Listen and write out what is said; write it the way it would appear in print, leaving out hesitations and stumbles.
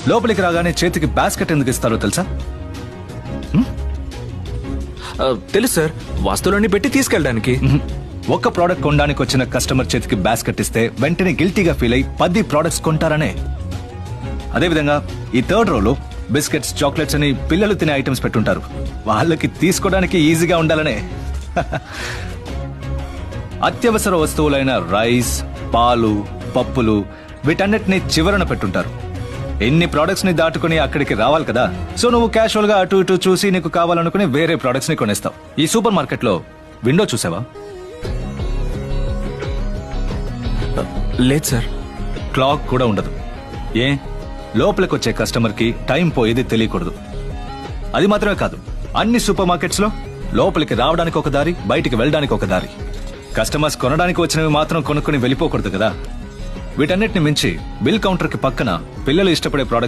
లోపలికి రాగానే చేతికి బాస్కెట్ ఎందుకు ఇస్తారో తెలుసా? తెలుసు సార్, వస్తువులన్నీ పెట్టి తీసుకెళ్ళడానికి. ఒక్క ప్రోడక్ట్ కొనడానికి వచ్చిన కస్టమర్ చేతికి బాస్కెట్ ఇస్తే వెంటనే గిల్టీగా ఫీల్ అయి 10 ప్రోడక్ట్స్ కొంటారనే. అదేవిధంగా ఈ థర్డ్ రోలో బిస్కెట్స్, చాక్లెట్స్ అని పిల్లలు తినే ఐటమ్స్ పెట్టుంటారు. వాళ్ళకి తీసుకోవడానికి ఈజీగా ఉండాలనే. అత్యవసర వస్తువులైన రైస్, పాలు, పప్పులు వీటన్నిటిని చివరన పెట్టుంటారు. ఎన్ని ప్రోడక్ట్స్ ని దాటుకుని అక్కడికి రావాలి కదా. సో నువ్వు క్యాషువల్ గా అటు ఇటు చూసి నీకు కావాలనుకుని వేరే ప్రోడక్ట్స్ ని కొనేస్తావు. ఈ సూపర్ మార్కెట్ లో విండో చూసావా? లేదు సార్. క్లాక్ కూడా ఉండదు. ఏ లోపలికి వచ్చే కస్టమర్ కి టైం పోయేది తెలియకూడదు. అది మాత్రమే కాదు, అన్ని సూపర్ మార్కెట్స్ లో లోపలికి రావడానికి ఒక దారి, బయటికి వెళ్ళడానికి ఒక దారి. కస్టమర్స్ కొనడానికి వచ్చినవి మాత్రం కొనుక్కుని వెళ్ళిపోకూడదు కదా. వీటన్నిటిని మించి బిల్ కౌంటర్ కి పక్కన పిల్లలు ఇష్టపడే ప్రోడక్ట్